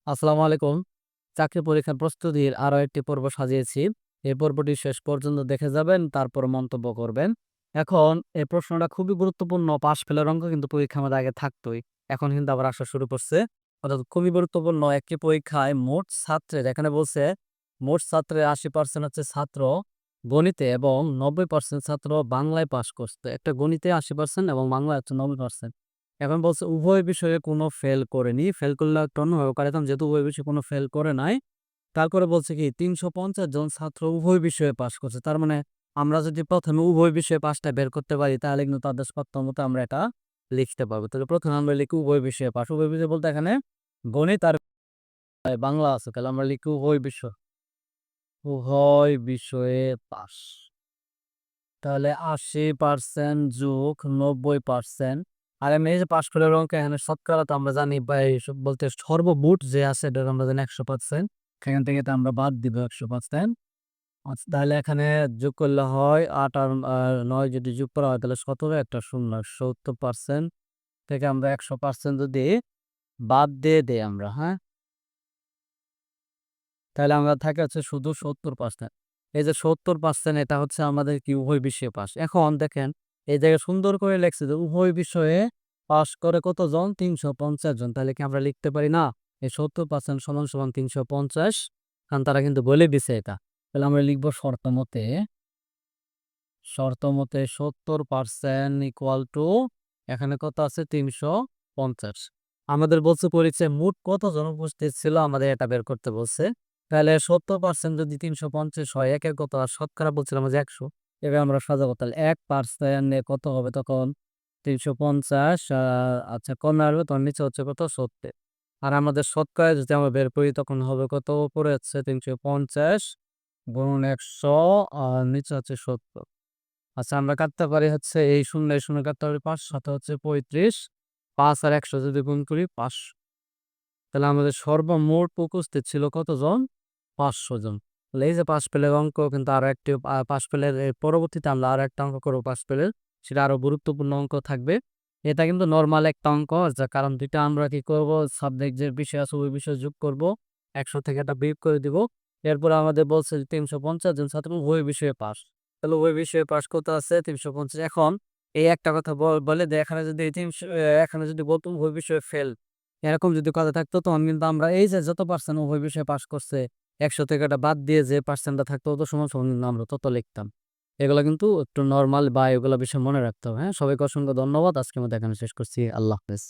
আসসালামু আলাইকুম। চাকরি পরীক্ষার প্রস্তুতির আরো একটি পর্ব সাজিয়েছি। এই পর্বটি শেষ পর্যন্ত দেখে যাবেন, তারপর মন্তব্য করবেন। এখন এই প্রশ্নটা খুবই গুরুত্বপূর্ণ। পাস ফেলের অঙ্ক কিন্তু পরীক্ষার মধ্যে আগে থাকতই। এখন কিন্তু আবার আসা শুরু করছে। অর্থাৎ খুবই গুরুত্বপূর্ণ একটি পরীক্ষায় মোট ছাত্রের এখানে বলছে মোট ছাত্রের ৮০% হচ্ছে ছাত্র গণিতে এবং ৯০% ছাত্র বাংলায় পাস করছে। একটা গণিতে ৮০% এবং বাংলায় হচ্ছে ৯০%। এখন বলছে উভয় বিষয়ে কোনো ফেল করেনি। ফেল করলে একটু অন্যভাবে কাটাতাম যেহেতু উভয় বিষয়ে কোনো ফেল করে নাই। তারপরে বলছে কি ৩৫০ জন ছাত্র উভয় বিষয়ে পাস করছে। তার মানে আমরা যদি ১ম এ উভয় বিষয়ে পাসটা বের করতে পারি তাহলে কিন্তু তাদের শর্ত মতো আমরা এটা লিখতে পারবো। তাহলে ১ম এ আমরা লিখি উভয় বিষয়ে পাস। উভয় বিষয় বলতে এখানে গণিত আর বাংলা আছে। তাহলে আমরা লিখি উভয় বিষয়ে পাস। তাহলে ৮০% যোগ ৯০%। আর এমনি এই যে পাশ ফেলের অঙ্ক এখানে শতকরা তো আমরা জানি বা এইসব বলতে সর্বমোট যে আছে এটা আমরা জানি ১০০%। সেখান থেকে তো আমরা বাদ দিব ১০০%। আচ্ছা তাহলে এখানে যোগ করলে হয় ৮ আর ৯ যদি যোগ করা হয় তাহলে ১৭ একটা শূন্য ৭০% থেকে আমরা ১০০% যদি বাদ দিয়ে দেই আমরা, হ্যাঁ? তাহলে আমরা থাকে হচ্ছে শুধু ৭০%। এই যে ৭০% এটা হচ্ছে আমাদের কি উভয় বিষয়ে পাস। এখন দেখেন এই জায়গায় সুন্দর করে লেখছে যে উভয় বিষয়ে পাস করে কতজন? ৩৫০ জন। তাহলে কি আমরা লিখতে পারি না? এই ৭০% সমান, সমান ৩৫০ কারণ তারা কিন্তু বলে দিছে এটা। তাহলে আমরা লিখব শর্তমতে ৭০% ইকুয়াল টু এখানে কত আছে? ৩৫০। আমাদের বলছে পরীক্ষায় মোট কতজন উপস্থিত ছিল আমাদের এটা বের করতে বলছে। তাহলে ৭০% যদি ৩৫০ হয়, একের কত আর শতকরা বলছিলাম যে ১০০। এভাবে আমরা সাজাবো। তাহলে ১% এ কত হবে তখন? ৩৫০ আচ্ছা কমে আসবে তখন নিচে হচ্ছে কত? ৭০। আর আমাদের শতকরা যদি আমরা বের করি তখন হবে কত? উপরে হচ্ছে ৩৫০ গুণন ১০০ আর নিচে হচ্ছে ৭০। আচ্ছা আমরা কাটতে পারি হচ্ছে এই শূন্য, এই শূন্য কাটতে পারি ৫, ৭ হচ্ছে ৩৫। ৫ আর ১০০ যদি গুণ করি ৫০০। তাহলে আমাদের সর্বমোট উপস্থিত ছিল কতজন? ৫০০ জন। তাহলে এই যে পাস ফেলের অঙ্ক কিন্তু আরো একটি পাস ফেলের এর পরবর্তীতে আমরা আরো একটা অঙ্ক করব পাস ফেলের। সেটা আরো গুরুত্বপূর্ণ অঙ্ক থাকবে। এটা কিন্তু নরমাল একটা অঙ্ক কারণ ২ টা আমরা কি করব সাবজেক্ট যে বিষয় আছে ওই বিষয় যোগ করব। ১০০ থেকে এটা বিয়োগ করে দিব। এরপরে আমাদের বলছে যে ৩৫০ জন ছাত্র উভয় বিষয়ে পাস। তাহলে উভয় বিষয়ে পাস কত আছে? ৩৫০। এখন এই একটা কথা বলে যে এখানে যদি এখানে যদি বলতো উভয় বিষয়ে ফেল, এরকম যদি কথা থাকতো তখন কিন্তু আমরা এই যে যত পার্সেন্ট উভয় বিষয়ে পাস করছে ১০০ থেকে এটা বাদ দিয়ে যে পার্সেন্টটা থাকতো তত সমান, সমান কিন্তু আমরা তত লিখতাম। এগুলা কিন্তু একটু নরমাল বা এগুলা বিষয় মনে রাখতে হবে, হ্যাঁ? সবাইকে অসংখ্য ধন্যবাদ। আজকের মতো এখানে শেষ করছি। আল্লাহ হাফেজ।